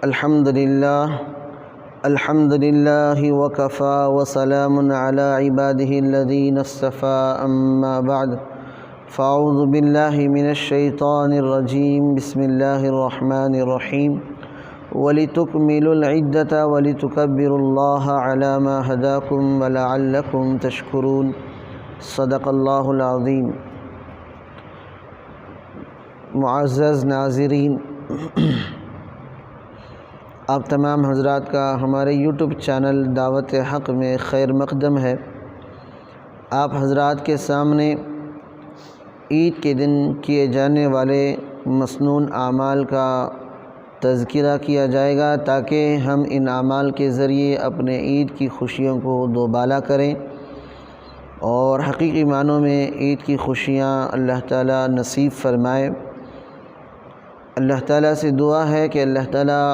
الحمد لله وكفى وسلام على عباده الذين اصطفى أما بعد فأعوذ بالله من الشيطان الرجيم بسم الله الرحمن الرحيم ولتكملوا العدة ولتكبروا الله على ما هداكم ولعلكم تشكرون صدق الله العظيم۔ معزز ناظرین، آپ تمام حضرات کا ہمارے یوٹیوب چینل دعوت حق میں خیر مقدم ہے۔ آپ حضرات کے سامنے عید کے دن کیے جانے والے مسنون اعمال کا تذکرہ کیا جائے گا تاکہ ہم ان اعمال کے ذریعے اپنے عید کی خوشیوں کو دوبالا کریں اور حقیقی معنوں میں عید کی خوشیاں اللہ تعالیٰ نصیب فرمائے۔ اللہ تعالیٰ سے دعا ہے کہ اللہ تعالیٰ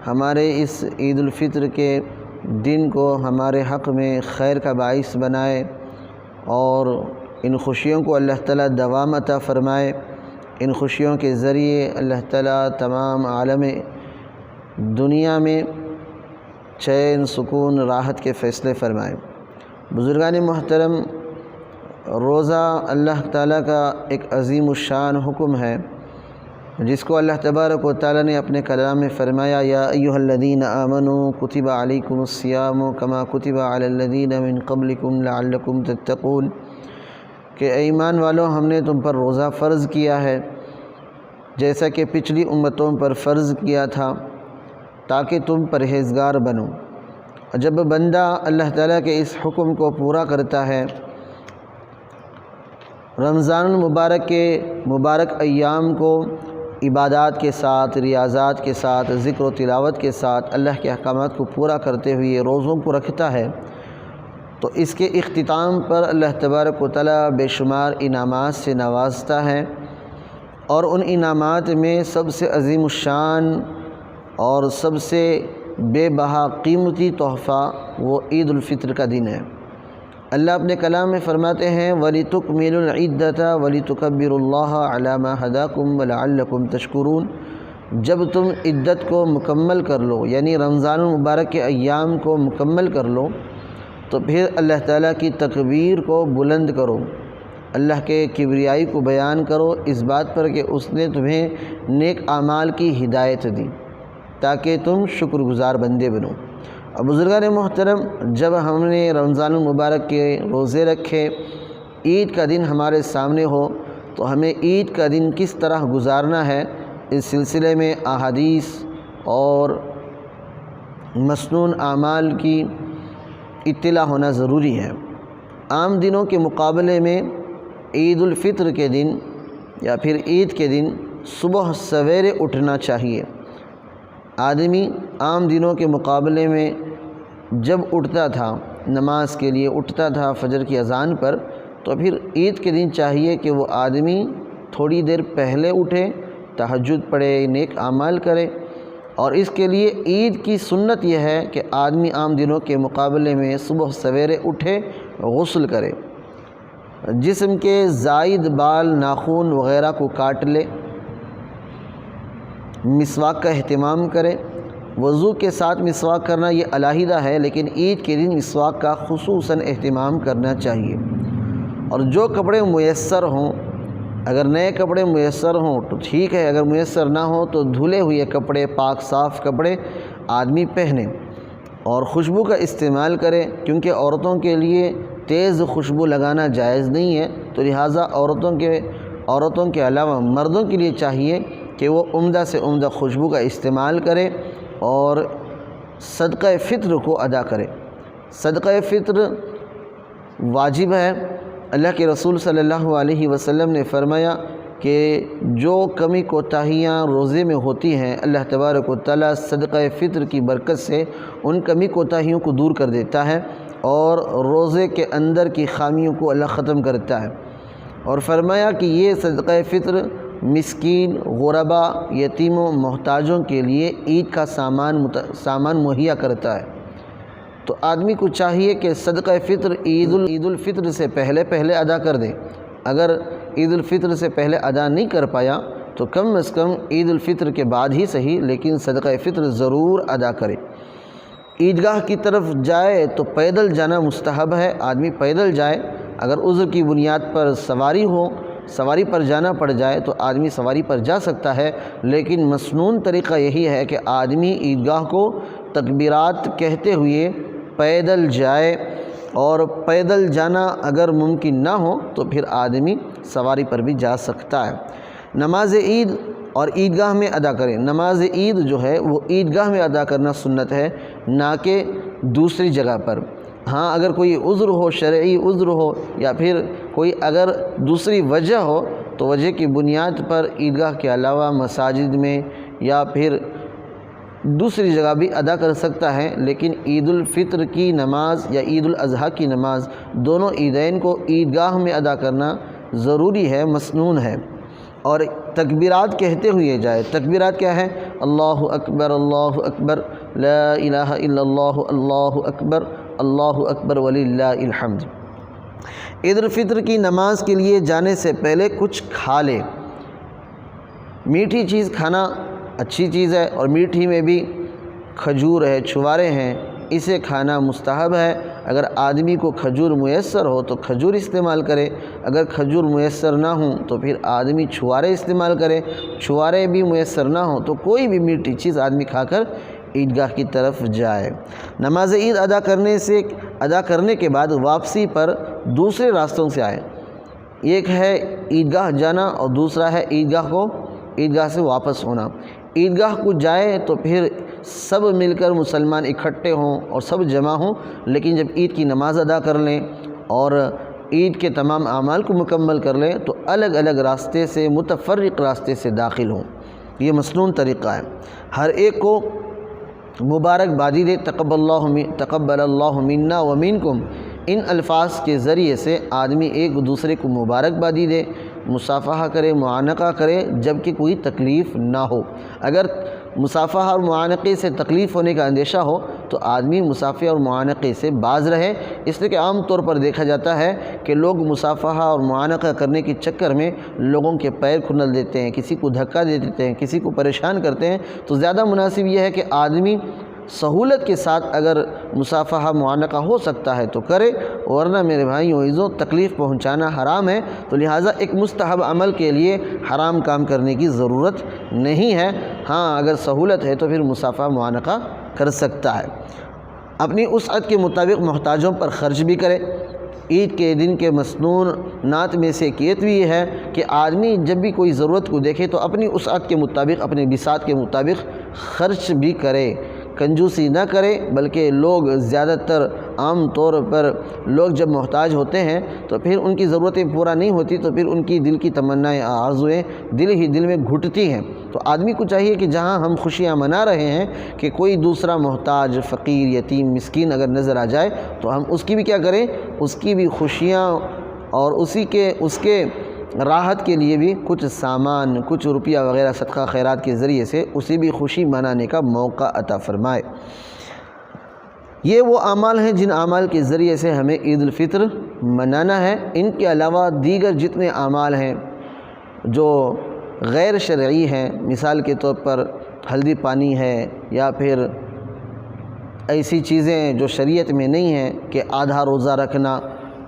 ہمارے اس عید الفطر کے دن کو ہمارے حق میں خیر کا باعث بنائے اور ان خوشیوں کو اللہ تعالیٰ دوام عطا فرمائے۔ ان خوشیوں کے ذریعے اللہ تعالیٰ تمام عالم دنیا میں چین، سکون، راحت کے فیصلے فرمائے۔ بزرگان محترم، روزہ اللہ تعالیٰ کا ایک عظیم الشان حکم ہے جس کو اللہ تبارک و تعالیٰ نے اپنے کلام میں فرمایا، یا ایھا الذین آمنوا کتب علیکم الصیام کما کتب علی الذین من قبلکم لعلکم تتقون، کہ اے ایمان والو، ہم نے تم پر روزہ فرض کیا ہے جیسا کہ پچھلی امتوں پر فرض کیا تھا تاکہ تم پرہیزگار بنو۔ جب بندہ اللہ تعالیٰ کے اس حکم کو پورا کرتا ہے، رمضان المبارک کے مبارک ایام کو عبادات کے ساتھ، ریاضات کے ساتھ، ذکر و تلاوت کے ساتھ اللہ کے احکامات کو پورا کرتے ہوئے روزوں کو رکھتا ہے، تو اس کے اختتام پر اللہ تبارک و تعالیٰ بے شمار انعامات سے نوازتا ہے، اور ان انعامات میں سب سے عظیم الشان اور سب سے بے بہا قیمتی تحفہ وہ عید الفطر کا دن ہے۔ اللہ اپنے کلام میں فرماتے ہیں، وَلِتُكْمِلُوا الْعِدَّةَ وَلِتُكَبِّرُوا اللَّهَ عَلَى مَا هَدَاكُمْ وَلَعَلَّكُمْ تَشْكُرُونَ۔ جب تم عدت کو مکمل کر لو، یعنی رمضان المبارک کے ایام کو مکمل کر لو، تو پھر اللہ تعالیٰ کی تکبیر کو بلند کرو، اللہ کے کبریائی کو بیان کرو اس بات پر کہ اس نے تمہیں نیک اعمال کی ہدایت دی تاکہ تم شکر گزار بندے بنو۔ اور بزرگان محترم، جب ہم نے رمضان المبارک کے روزے رکھے، عید کا دن ہمارے سامنے ہو، تو ہمیں عید کا دن کس طرح گزارنا ہے، اس سلسلے میں احادیث اور مسنون اعمال کی اطلاع ہونا ضروری ہے۔ عام دنوں کے مقابلے میں عید الفطر کے دن یا پھر عید کے دن صبح سویرے اٹھنا چاہیے۔ آدمی عام دنوں کے مقابلے میں جب اٹھتا تھا، نماز کے لیے اٹھتا تھا فجر کی اذان پر، تو پھر عید کے دن چاہیے کہ وہ آدمی تھوڑی دیر پہلے اٹھے، تہجد پڑھے، نیک اعمال کرے، اور اس کے لیے عید کی سنت یہ ہے کہ آدمی عام دنوں کے مقابلے میں صبح سویرے اٹھے، غسل کرے، جسم کے زائد بال، ناخن وغیرہ کو کاٹ لے، مسواک کا اہتمام کرے۔ وضو کے ساتھ مسواک کرنا یہ علیحدہ ہے، لیکن عید کے دن مسواک کا خصوصاً اہتمام کرنا چاہیے۔ اور جو کپڑے میسر ہوں، اگر نئے کپڑے میسر ہوں تو ٹھیک ہے، اگر میسر نہ ہوں تو دھلے ہوئے کپڑے، پاک صاف کپڑے آدمی پہنے اور خوشبو کا استعمال کرے، کیونکہ عورتوں کے لیے تیز خوشبو لگانا جائز نہیں ہے، تو لہٰذا عورتوں کے علاوہ مردوں کے لیے چاہیے کہ وہ عمدہ سے عمدہ خوشبو کا استعمال کرے اور صدقہ فطر کو ادا کرے۔ صدقہ فطر واجب ہے۔ اللہ کے رسول صلی اللہ علیہ وسلم نے فرمایا کہ جو کمی کوتاہیاں روزے میں ہوتی ہیں، اللہ تبارک و تعالیٰ صدقہ فطر کی برکت سے ان کمی کوتاہیوں کو دور کر دیتا ہے اور روزے کے اندر کی خامیوں کو اللہ ختم کرتا ہے، اور فرمایا کہ یہ صدقہ فطر مسکین، غربا، یتیموں، محتاجوں کے لیے عید کا سامان مہیا کرتا ہے۔ تو آدمی کو چاہیے کہ صدقہ فطر عید الفطر سے پہلے ادا کر دے۔ اگر عید الفطر سے پہلے ادا نہیں کر پایا تو کم از کم عید الفطر کے بعد ہی صحیح لیکن صدقہ فطر ضرور ادا کرے۔ عیدگاہ کی طرف جائے تو پیدل جانا مستحب ہے، آدمی پیدل جائے۔ اگر عذر کی بنیاد پر سواری پر جانا پڑ جائے تو آدمی سواری پر جا سکتا ہے، لیکن مسنون طریقہ یہی ہے کہ آدمی عیدگاہ کو تکبیرات کہتے ہوئے پیدل جائے، اور پیدل جانا اگر ممکن نہ ہو تو پھر آدمی سواری پر بھی جا سکتا ہے۔ نماز عید اور عیدگاہ میں ادا کریں۔ نماز عید جو ہے وہ عیدگاہ میں ادا کرنا سنت ہے، نہ کہ دوسری جگہ پر۔ ہاں اگر کوئی عذر ہو، شرعی عذر ہو، یا پھر کوئی اگر دوسری وجہ ہو تو وجہ کی بنیاد پر عیدگاہ کے علاوہ مساجد میں یا پھر دوسری جگہ بھی ادا کر سکتا ہے، لیکن عید الفطر کی نماز یا عید الاضحیٰ کی نماز دونوں عیدین کو عیدگاہ میں ادا کرنا ضروری ہے، مسنون ہے۔ اور تکبیرات کہتے ہوئے جائے۔ تکبیرات کیا ہے؟ اللہ اکبر لا الہ الا اللہ، اللہ اکبر وللہ الحمد۔ عید الفطر کی نماز کے لیے جانے سے پہلے کچھ کھا لے۔ میٹھی چیز کھانا اچھی چیز ہے، اور میٹھی میں بھی کھجور ہے، چھوارے ہیں، اسے کھانا مستحب ہے۔ اگر آدمی کو کھجور میسر ہو تو کھجور استعمال کرے، اگر کھجور میسر نہ ہوں تو پھر آدمی چھوارے استعمال کرے، چھوارے بھی میسر نہ ہوں تو کوئی بھی میٹھی چیز آدمی کھا کر عیدگاہ کی طرف جائے۔ نماز عید ادا کرنے کے بعد واپسی پر دوسرے راستوں سے آئے۔ ایک ہے عیدگاہ جانا اور دوسرا ہے عیدگاہ سے واپس ہونا۔ عیدگاہ کو جائے تو پھر سب مل کر مسلمان اکٹھے ہوں اور سب جمع ہوں، لیکن جب عید کی نماز ادا کر لیں اور عید کے تمام اعمال کو مکمل کر لیں تو الگ الگ راستے سے، متفرق راستے سے داخل ہوں۔ یہ مسنون طریقہ ہے۔ ہر ایک کو مبارک بادی دے، تقبل اللہ منا ومنکم، ان الفاظ کے ذریعے سے آدمی ایک دوسرے کو مبارک بادی دے، مصافحہ کرے، معانقہ کرے، جبکہ کوئی تکلیف نہ ہو۔ اگر مصافحہ اور معانقے سے تکلیف ہونے کا اندیشہ ہو تو آدمی مصافحہ اور معانقے سے باز رہے، اس لیے کہ عام طور پر دیکھا جاتا ہے کہ لوگ مصافحہ اور معانقہ کرنے کے چکر میں لوگوں کے پیر کھنل دیتے ہیں، کسی کو دھکا دے دیتے ہیں، کسی کو پریشان کرتے ہیں۔ تو زیادہ مناسب یہ ہے کہ آدمی سہولت کے ساتھ اگر مصافحہ معانقہ ہو سکتا ہے تو کرے، ورنہ میرے بھائیوں عزیزوں تکلیف پہنچانا حرام ہے، تو لہٰذا ایک مستحب عمل کے لیے حرام کام کرنے کی ضرورت نہیں ہے۔ ہاں اگر سہولت ہے تو پھر مصافحہ معانقہ کر سکتا ہے۔ اپنی وسعت کے مطابق محتاجوں پر خرچ بھی کرے۔ عید کے دن کے مسنونات میں سے ایک یہ بھی ہے کہ آدمی جب بھی کوئی ضرورت کو دیکھے تو اپنی وسعت کے مطابق، اپنے بساط کے مطابق خرچ بھی کرے، کنجوسی نہ کرے، بلکہ لوگ زیادہ تر عام طور پر لوگ جب محتاج ہوتے ہیں تو پھر ان کی ضرورتیں پورا نہیں ہوتی تو پھر ان کی دل کی تمنائیں، آرزویں دل ہی دل میں گھٹتی ہیں۔ تو آدمی کو چاہیے کہ جہاں ہم خوشیاں منا رہے ہیں کہ کوئی دوسرا محتاج، فقیر، یتیم، مسکین اگر نظر آ جائے تو ہم اس کی بھی کیا کریں، اس کی بھی خوشیاں اور اس کے راحت کے لیے بھی کچھ سامان، کچھ روپیہ وغیرہ صدقہ خیرات کے ذریعے سے اسے بھی خوشی منانے کا موقع عطا فرمائے۔ یہ وہ اعمال ہیں جن اعمال کے ذریعے سے ہمیں عید الفطر منانا ہے۔ ان کے علاوہ دیگر جتنے اعمال ہیں جو غیر شرعی ہیں، مثال کے طور پر ہلدی پانی ہے یا پھر ایسی چیزیں جو شریعت میں نہیں ہیں کہ آدھا روزہ رکھنا،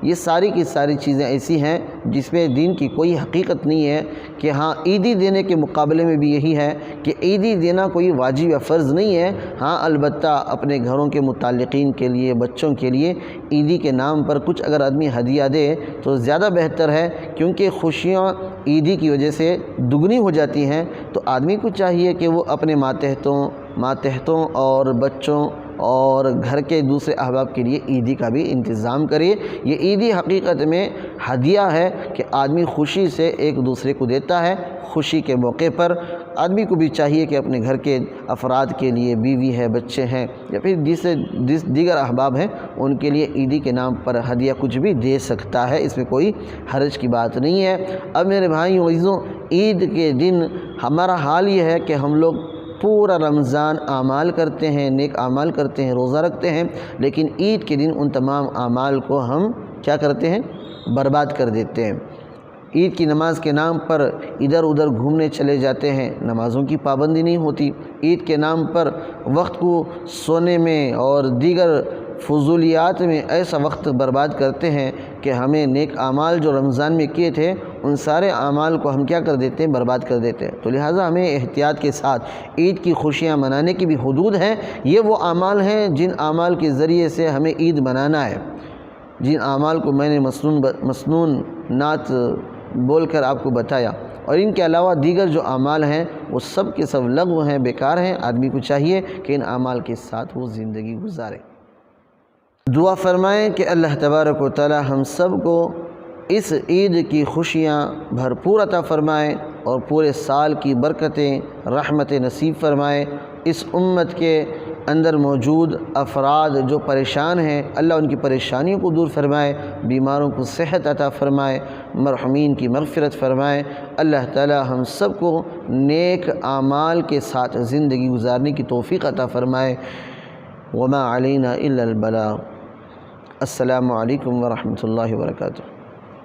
یہ ساری کی ساری چیزیں ایسی ہیں جس میں دین کی کوئی حقیقت نہیں ہے کہ ہاں عیدی دینے کے مقابلے میں بھی یہی ہے کہ عیدی دینا کوئی واجب یا فرض نہیں ہے۔ ہاں البتہ اپنے گھروں کے متعلقین کے لیے، بچوں کے لیے عیدی کے نام پر کچھ اگر آدمی ہدیہ دے تو زیادہ بہتر ہے، کیونکہ خوشیاں عیدی کی وجہ سے دگنی ہو جاتی ہیں۔ تو آدمی کو چاہیے کہ وہ اپنے ماتحتوں اور بچوں اور گھر کے دوسرے احباب کے لیے عیدی کا بھی انتظام کرے۔ یہ عیدی حقیقت میں ہدیہ ہے کہ آدمی خوشی سے ایک دوسرے کو دیتا ہے۔ خوشی کے موقع پر آدمی کو بھی چاہیے کہ اپنے گھر کے افراد کے لیے، بیوی ہے، بچے ہیں یا پھر دیگر احباب ہیں، ان کے لیے عیدی کے نام پر ہدیہ کچھ بھی دے سکتا ہے، اس میں کوئی حرج کی بات نہیں ہے۔ اب میرے بھائیوں عزیزوں، عید کے دن ہمارا حال یہ ہے کہ ہم لوگ پورا رمضان اعمال کرتے ہیں، نیک اعمال کرتے ہیں، روزہ رکھتے ہیں، لیکن عید کے دن ان تمام اعمال کو ہم کیا کرتے ہیں؟ برباد کر دیتے ہیں۔ عید کی نماز کے نام پر ادھر ادھر گھومنے چلے جاتے ہیں، نمازوں کی پابندی نہیں ہوتی، عید کے نام پر وقت کو سونے میں اور دیگر فضولیات میں ایسا وقت برباد کرتے ہیں کہ ہمیں نیک اعمال جو رمضان میں کیے تھے ان سارے اعمال کو ہم کیا کر دیتے ہیں، برباد کر دیتے ہیں۔ تو لہٰذا ہمیں احتیاط کے ساتھ عید کی خوشیاں منانے کی بھی حدود ہیں۔ یہ وہ اعمال ہیں جن اعمال کے ذریعے سے ہمیں عید منانا ہے، جن اعمال کو میں نے مسنون نعت بول کر آپ کو بتایا، اور ان کے علاوہ دیگر جو اعمال ہیں وہ سب کے سب لغو ہیں، بیکار ہیں۔ آدمی کو چاہیے کہ ان اعمال کے ساتھ وہ زندگی گزارے۔ دعا فرمائیں کہ اللہ تبارک و تعالی ہم سب کو اس عید کی خوشیاں بھرپور عطا فرمائے اور پورے سال کی برکتیں رحمت نصیب فرمائے۔ اس امت کے اندر موجود افراد جو پریشان ہیں، اللہ ان کی پریشانیوں کو دور فرمائے، بیماروں کو صحت عطا فرمائے، مرحومین کی مغفرت فرمائے۔ اللہ تعالی ہم سب کو نیک اعمال کے ساتھ زندگی گزارنے کی توفیق عطا فرمائے۔ وما علینا الا البلاغ۔ السلام علیکم ورحمۃ اللہ وبرکاتہ۔